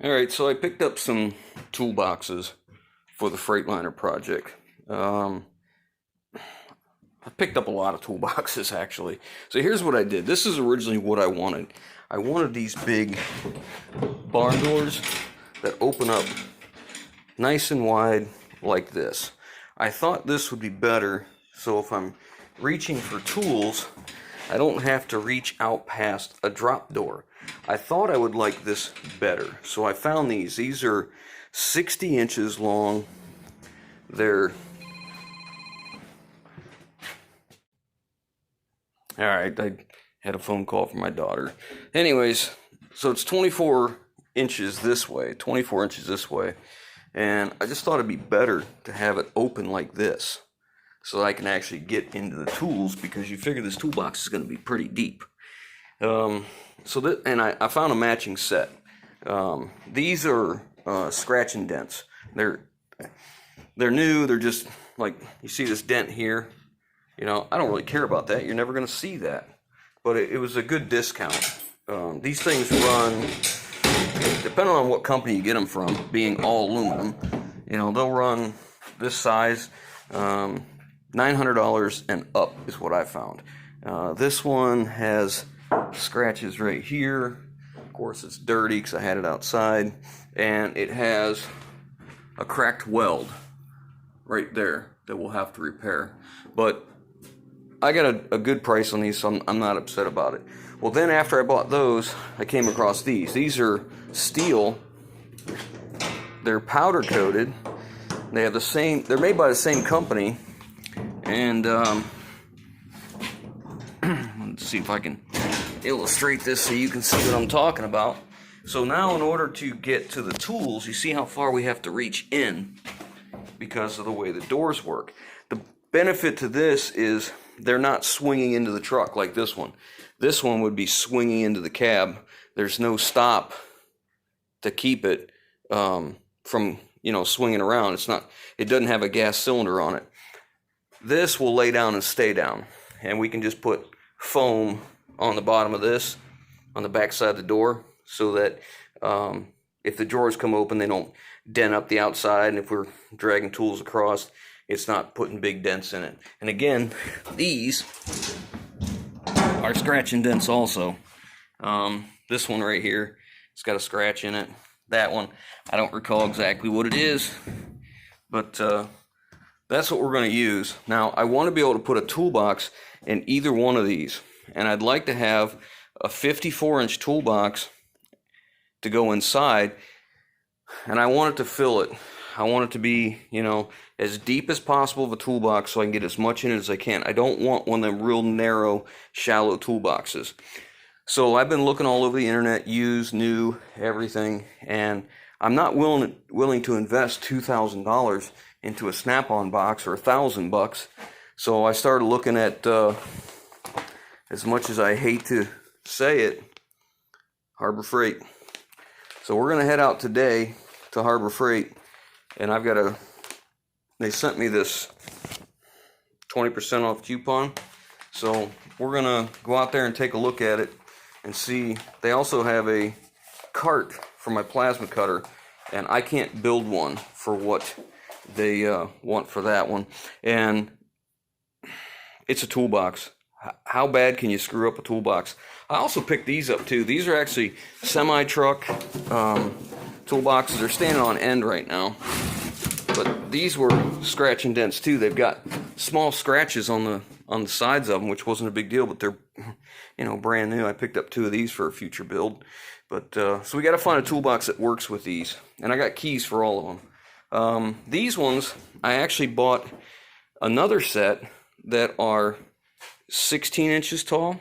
Alright, so I picked up some toolboxes for the Freightliner project. I picked up a lot of toolboxes actually. So here's what I did. This is originally what I wanted. I wanted these big barn doors that open up nice and wide like this. I thought this would be better so if I'm reaching for tools, I don't have to reach out past a drop door. I thought I would like this better, so I found these. These are 60 inches long. They're alright, I had a phone call from my daughter. Anyways, so it's 24 inches this way, 24 inches this way, and I just thought it'd be better to have it open like this so that I can actually get into the tools, because you figure this toolbox is going to be pretty deep. I found a matching set. These are scratch and dents. They're new. They're just like, you see this dent here. You know, I don't really care about that. You're never going to see that. But it was a good discount. These things run, depending on what company you get them from, being all aluminum, you know, they'll run this size, $900 and up is what I found. This one has scratches right here. Of course, it's dirty because I had it outside, and it has a cracked weld right there that we'll have to repair. But I got a good price on these, so I'm not upset about it. Well, then after I bought those, I came across these. These are steel. They're powder coated. They have the same. They're made by the same company, and let's see if I can illustrate this so you can see what I'm talking about. So now, in order to get to the tools, you see how far we have to reach in because of the way the doors work. The benefit to this is they're not swinging into the truck like this one. This one would be swinging into the cab. There's no stop to keep it from, you know, swinging around. It doesn't have a gas cylinder on it. This will lay down and stay down, and we can just put foam on the bottom of this, on the back side of the door, so that if the drawers come open, they don't dent up the outside, and if we're dragging tools across, it's not putting big dents in it. And again, these are scratch and dents also. This one right here, it's got a scratch in it. That one, I don't recall exactly what it is, but that's what we're going to use. Now, I want to be able to put a toolbox in either one of these, and I'd like to have a 54-inch toolbox to go inside, and I want it to fill it. I want it to be, you know, as deep as possible of a toolbox so I can get as much in it as I can. I don't want one of them real narrow, shallow toolboxes. So I've been looking all over the internet, used, new, everything, and I'm not willing to invest $2,000 into a Snap-on box or $1,000. So I started looking at, as much as I hate to say it, Harbor Freight. So we're going to head out today to Harbor Freight, and they sent me this 20% off coupon. So we're going to go out there and take a look at it and see. They also have a cart for my plasma cutter, and I can't build one for what they want for that one. And it's a toolbox. How bad can you screw up a toolbox? I also picked these up too. These are actually semi-truck toolboxes. They're standing on end right now, but these were scratch and dents too. They've got small scratches on the sides of them, which wasn't a big deal, but they're, you know, brand new. I picked up 2 of these for a future build, but so we got to find a toolbox that works with these, and I got keys for all of them. These ones, I actually bought another set that are 16 inches tall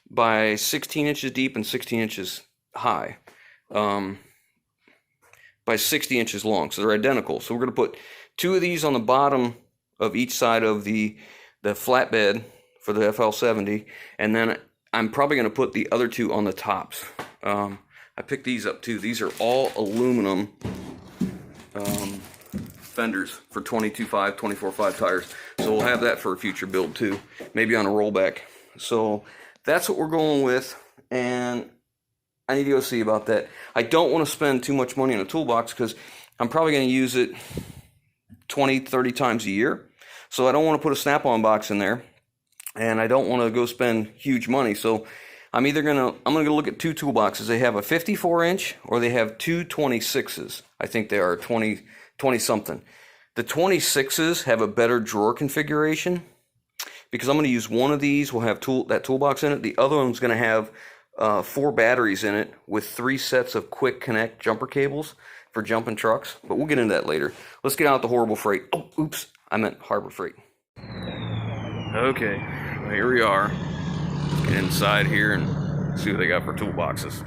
by 16 inches deep and 16 inches high, by 60 inches long. So they're identical. So we're going to put 2 of these on the bottom of each side of the flatbed for the FL70, and then I'm probably going to put the other 2 on the tops. I picked these up too. These are all aluminum fenders for 22.5, 24.5 tires. So we'll have that for a future build too, maybe on a rollback. So that's what we're going with, and I need to go see about that. I don't want to spend too much money on a toolbox because I'm probably going to use it 20, 30 times a year. So I don't want to put a snap-on box in there, and I don't want to go spend huge money. So I'm gonna look at two toolboxes. They have a 54-inch or they have two 26s. I think they are 20 something. The 26s have a better drawer configuration because I'm going to use one of these. Will have that toolbox in it. The other one's going to have 4 batteries in it with 3 sets of quick connect jumper cables for jumping trucks. But we'll get into that later. Let's get out the horrible freight. Oh, oops, I meant Harbor Freight. Okay, well, here we are. Get inside here and see what they got for toolboxes.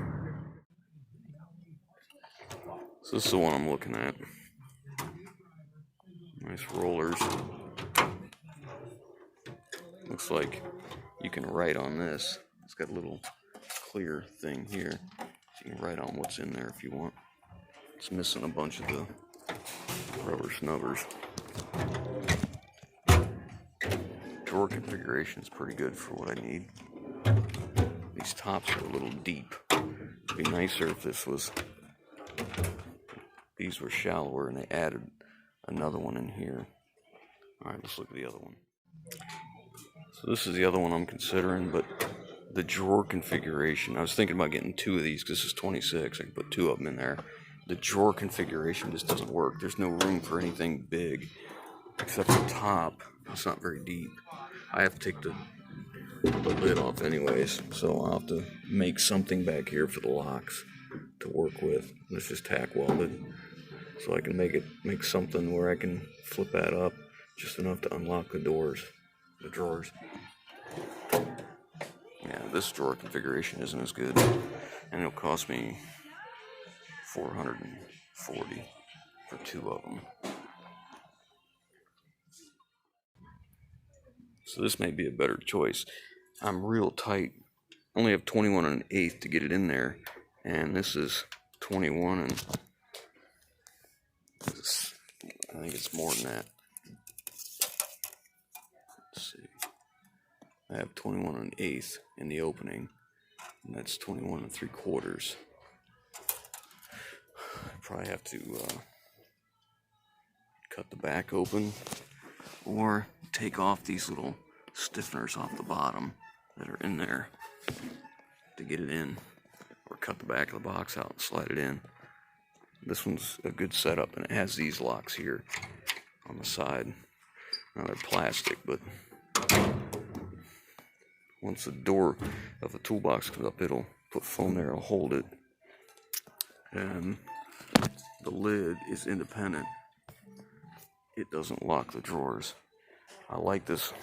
So this is the one I'm looking at. Nice rollers. Looks like you can write on this. It's got a little clear thing here. So you can write on what's in there if you want. It's missing a bunch of the rubber snubbers. Drawer configuration is pretty good for what I need. These tops are a little deep. It'd be nicer if these were shallower and they added another one in here. Alright, let's look at the other one. So this is the other one I'm considering, but the drawer configuration, I was thinking about getting 2 of these because this is 26. I can put 2 of them in there. The drawer configuration just doesn't work. There's no room for anything big except the top. It's not very deep. I have to take the lid off anyways, so I'll have to make something back here for the locks to work with. It's just tack welded, so I can make something where I can flip that up just enough to unlock the drawers. Yeah, this drawer configuration isn't as good, and it'll cost me $440 for 2 of them. So this may be a better choice. I'm real tight. Only have 21 1/8 to get it in there, and this is 21 and I think it's more than that. Let's see. I have 21 1/8 in the opening, and that's 21 3/4. I probably have to cut the back open or take off these little stiffeners off the bottom that are in there to get it in, or cut the back of the box out and slide it in. This one's a good setup, and it has these locks here on the side. Now they're plastic, but once the door of the toolbox comes up, it'll put foam there, it'll hold it, and the lid is independent. It doesn't lock the drawers. I like this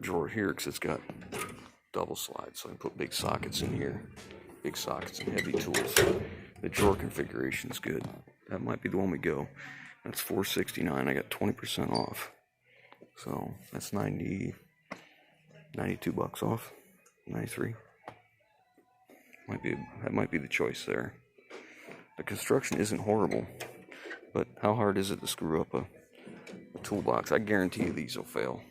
drawer here because it's got double slides, so I can put big sockets in here, big sockets and heavy tools. The drawer configuration is good. That might be the one we go. That's $469. I got 20% off, so that's 92 bucks off. 93. That might be the choice there. The construction isn't horrible, but how hard is it to screw up a toolbox? I guarantee you these will fail.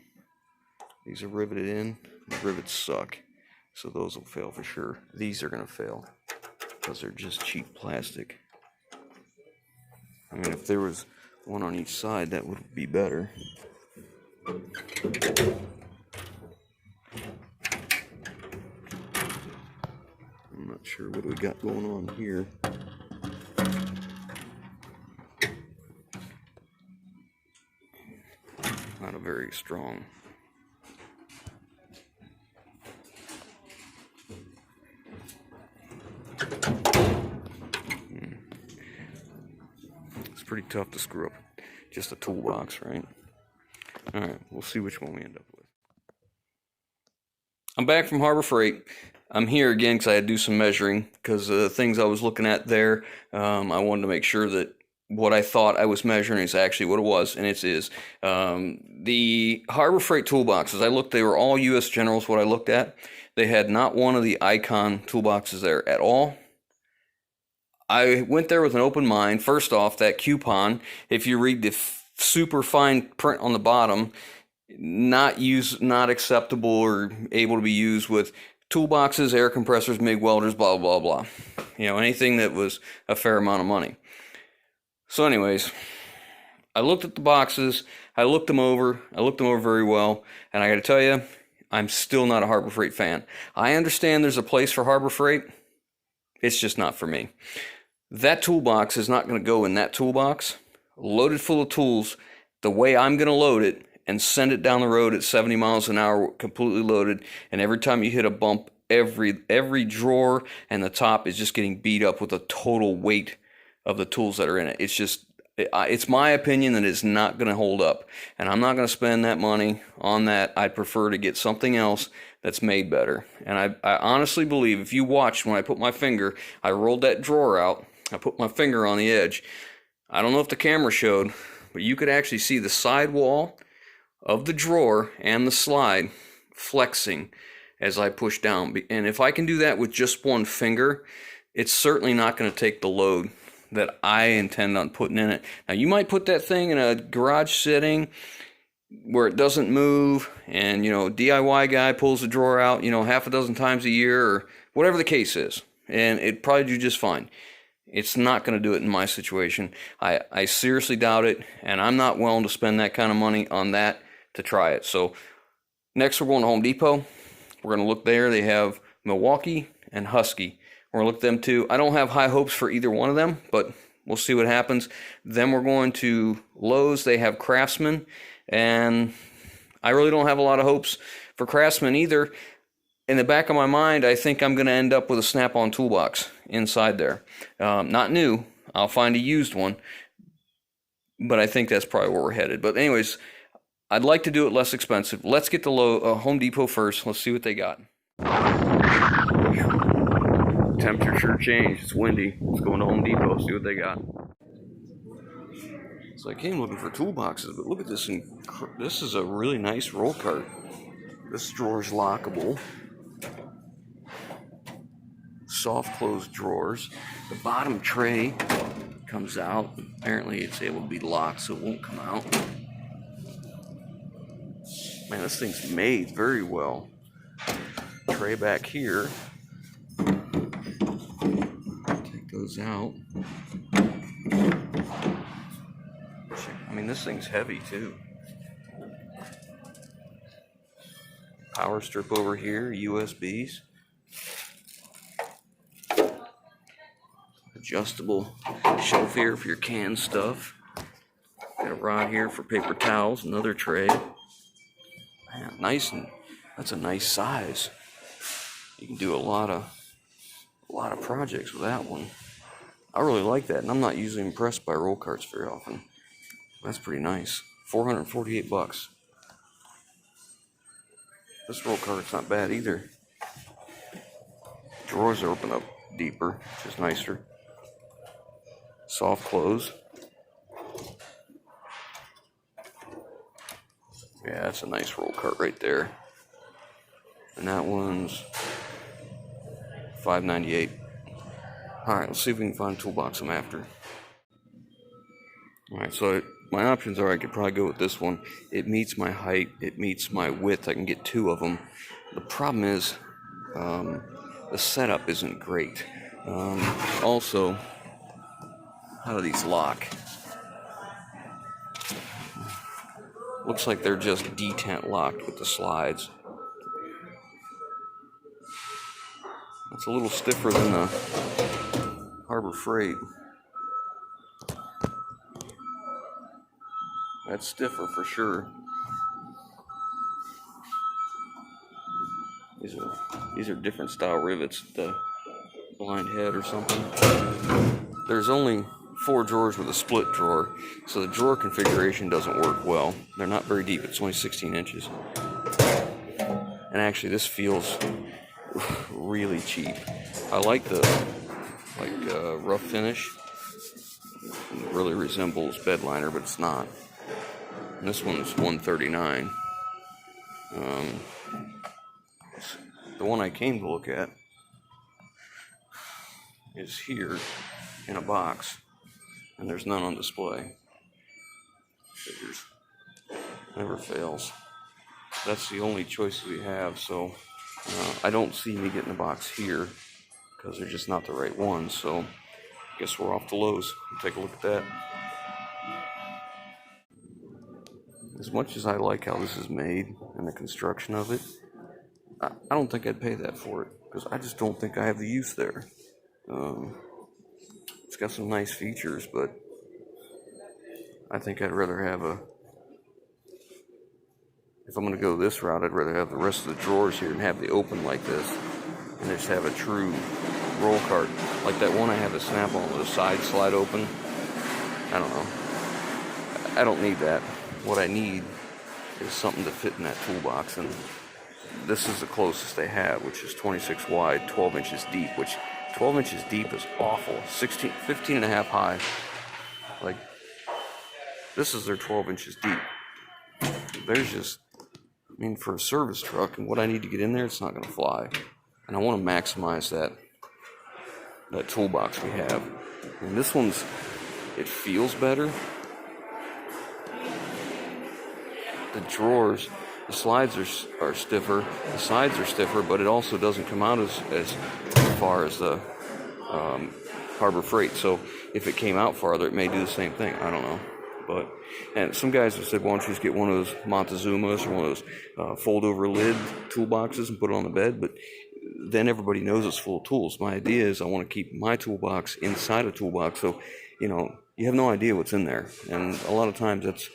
These are riveted in. The rivets suck, so those will fail for sure. These are going to fail because they're just cheap plastic. I mean, if there was one on each side, that would be better. I'm not sure what we got going on here. Not a very strong. It's pretty tough to screw up just a toolbox, right? Alright, we'll see which one we end up with. I'm back from Harbor Freight. I'm here again because I had to do some measuring because the things I was looking at there, I wanted to make sure that what I thought I was measuring is actually what it was, and it is. The Harbor Freight toolboxes, I looked, they were all U.S. Generals, what I looked at. They had not one of the Icon toolboxes there at all. I went there with an open mind. First off, that coupon, if you read the super fine print on the bottom, not acceptable or able to be used with toolboxes, air compressors, MIG welders, blah, blah, blah. You know, anything that was a fair amount of money. So anyways, I looked at the boxes, I looked them over very well, and I got to tell you, I'm still not a Harbor Freight fan. I understand there's a place for Harbor Freight. It's just not for me. That toolbox is not going to go in that toolbox, loaded full of tools, the way I'm going to load it, and send it down the road at 70 miles an hour, completely loaded, and every time you hit a bump, every drawer and the top is just getting beat up with the total weight of the tools that are in it. It's my opinion that it's not going to hold up, and I'm not going to spend that money on that. I'd prefer to get something else that's made better. And I honestly believe, if you watched when I put my finger, I rolled that drawer out, I put my finger on the edge. I don't know if the camera showed, but you could actually see the sidewall of the drawer and the slide flexing as I push down. And if I can do that with just one finger, it's certainly not going to take the load that I intend on putting in it. Now, you might put that thing in a garage setting where it doesn't move, and, you know, DIY guy pulls the drawer out, you know, half a dozen times a year, or whatever the case is, and it'd probably do just fine. It's not going to do it in my situation. I seriously doubt it, and I'm not willing to spend that kind of money on that to try it. So next, we're going to Home Depot. We're going to look there. They have Milwaukee and Husky. We're going to look at them too. I don't have high hopes for either one of them, but we'll see what happens. Then we're going to Lowe's. They have Craftsman, and I really don't have a lot of hopes for Craftsman either. In the back of my mind, I think I'm going to end up with a snap-on toolbox inside there. Not new. I'll find a used one, but I think that's probably where we're headed. But anyways, I'd like to do it less expensive. Let's get to Home Depot first. Let's see what they got. Temperature sure changed. It's windy. Let's go into Home Depot, see what they got. So I came looking for toolboxes, but look at this. This is a really nice roll cart. This drawer's lockable. Soft closed drawers. The bottom tray comes out. Apparently it's able to be locked so it won't come out. Man, this thing's made very well. Tray back here. Take those out. I mean, this thing's heavy too. Power strip over here, USBs. Adjustable shelf here for your canned stuff. Got a rod here for paper towels, another tray. Man, nice, and that's a nice size. You can do a lot of projects with that one. I really like that, and I'm not usually impressed by roll carts very often. That's pretty nice. $448. This roll cart's not bad either. Drawers open up deeper, which is nicer. Soft close. Yeah, that's a nice roll cart right there. And that one's $5.98. Alright, let's see if we can find a toolbox I'm after. Alright, so my options are I could probably go with this one. It meets my height, it meets my width, I can get two of them. The problem is, the setup isn't great. Also, how do these lock? Looks like they're just detent locked with the slides. It's a little stiffer than the Harbor Freight. That's stiffer for sure. These are different style rivets, the blind head or something. There's only 4 drawers with a split drawer, so the drawer configuration doesn't work well. They're not very deep, it's only 16 inches. And actually this feels really cheap. I like the rough finish. It really resembles bed liner, but it's not. And this one's $139. The one I came to look at is here in a box, and there's none on display. Figures. Never fails. That's the only choice we have, so I don't see me getting a box here because they're just not the right ones, so I guess we're off to Lowe's. We'll take a look at that. As much as I like how this is made and the construction of it, I don't think I'd pay that for it because I just don't think I have the use there. It's got some nice features, but I think I'd rather have if I'm going to go this route, I'd rather have the rest of the drawers here and have the open like this and just have a true roll cart. Like that one I have the snap-on with the side slide open. I don't know. I don't need that. What I need is something to fit in that toolbox, and this is the closest they have, which is 26 wide, 12 inches deep, which 12 inches deep is awful. 15 and a half high. Like, this is their 12 inches deep. There's just, I mean, for a service truck and what I need to get in there, it's not going to fly. And I want to maximize that toolbox we have. And this one's, it feels better. The drawers, the slides are stiffer, the sides are stiffer, but it also doesn't come out as far as the Harbor Freight. So if it came out farther, it may do the same thing. I don't know. But, and some guys have said, why don't you just get one of those Montezumas or one of those fold-over lid toolboxes and put it on the bed? But then everybody knows it's full of tools. My idea is I want to keep my toolbox inside a toolbox, so you have no idea what's in there. And a lot of times that's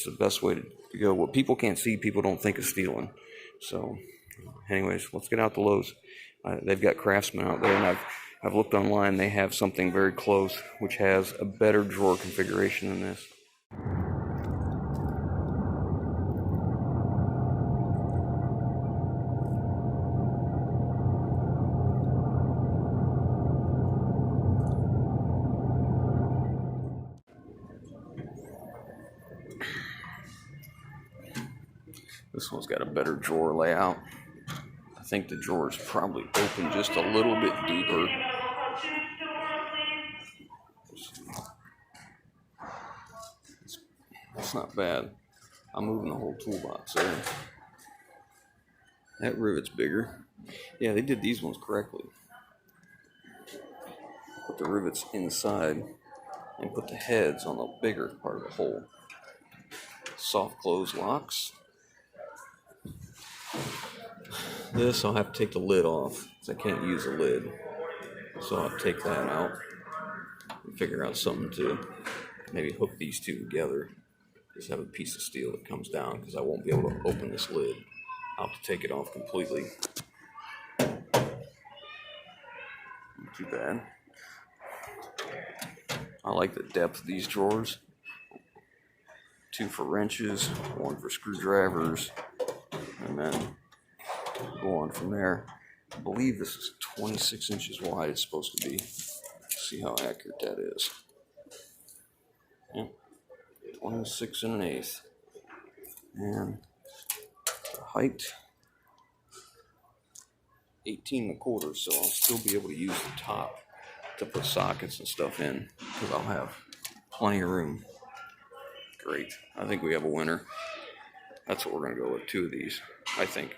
the best way to go. What people can't see, people don't think of stealing. So, anyways, let's get out to Lowe's. They've got Craftsman out there, and I've looked online. They have something very close, which has a better drawer configuration than this. This one's got a better drawer layout. I think the drawer's probably open just a little bit deeper. It's not bad. I'm moving the whole toolbox there. That rivet's bigger. Yeah, they did these ones correctly. Put the rivets inside and put the heads on the bigger part of the hole. Soft close locks. This I'll have to take the lid off because I can't use the lid. So I'll take that out and figure out something to maybe hook these two together. Just have a piece of steel that comes down because I won't be able to open this lid. I'll have to take it off completely. Not too bad. I like the depth of these drawers. 2 for wrenches, 1 for screwdrivers, and then go on from there. I believe this is 26 inches wide. It's supposed to be. Let's see how accurate that is. Yep, 26 and 1/8. And the height, 18 1/4. So I'll still be able to use the top to put sockets and stuff in because I'll have plenty of room. Great. I think we have a winner. That's what we're going to go with, 2 of these, I think.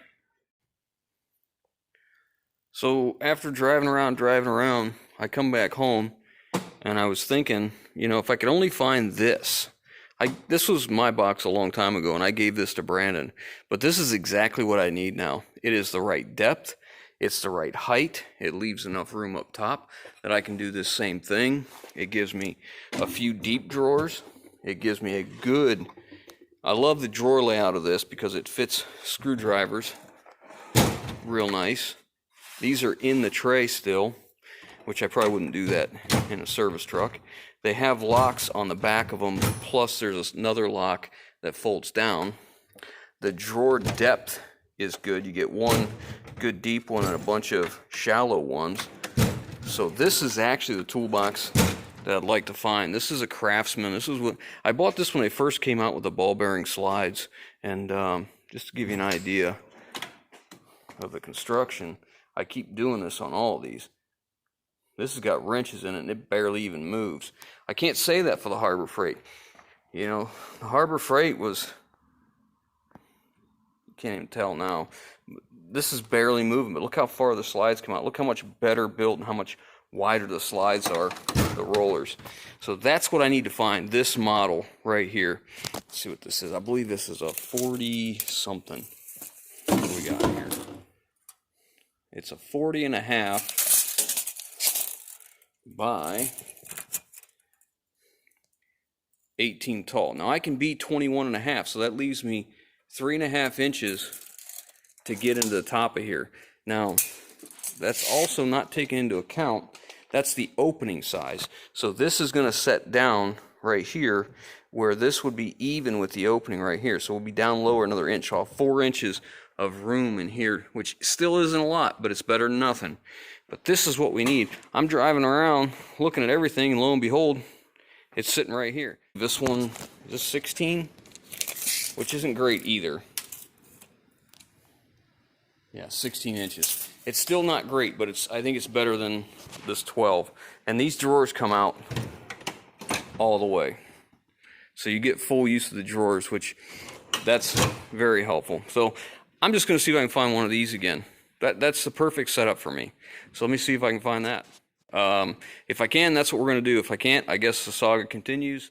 So after driving around, I come back home and I was thinking, if I could only find this. This was my box a long time ago and I gave this to Brandon, but this is exactly what I need now. It is the right depth. It's the right height. It leaves enough room up top that I can do this same thing. It gives me a few deep drawers. It gives me a good, I love the drawer layout of this because it fits screwdrivers real nice. These are in the tray still, which I probably wouldn't do that in a service truck. They have locks on the back of them, plus there's another lock that folds down. The drawer depth is good. You get one good deep one and a bunch of shallow ones. So this is actually the toolbox that I'd like to find. This is a Craftsman. This is what I bought this when they first came out with the ball bearing slides. And just to give you an idea of the construction, I keep doing this on all of these. This has got wrenches in it and it barely even moves. I can't say that for the Harbor Freight. The Harbor Freight was, you can't even tell now, this is barely moving, but look how far the slides come out. Look how much better built and how much wider the slides are, the rollers. So that's what I need to find, this model right here. Let's see what this is. I believe this is a 40 something. What do we got here? It's a 40 and a half by 18 tall. Now I can be 21 and a half, so that leaves me 3.5 inches to get into the top of here. Now, that's also not taken into account. That's the opening size. So this is going to set down right here, where this would be even with the opening right here. So we'll be down lower another inch. I'll have 4 inches of room in here, which still isn't a lot, but it's better than nothing. But this is what we need. I'm driving around looking at everything, and lo and behold, it's sitting right here. This one is 16, which isn't great either. Yeah, 16 inches. It's still not great, but I think it's better than this 12. And these drawers come out all the way. So you get full use of the drawers, which that's very helpful. So I'm just going to see if I can find one of these again. That's the perfect setup for me. So let me see if I can find that. If I can, that's what we're going to do. If I can't, I guess the saga continues.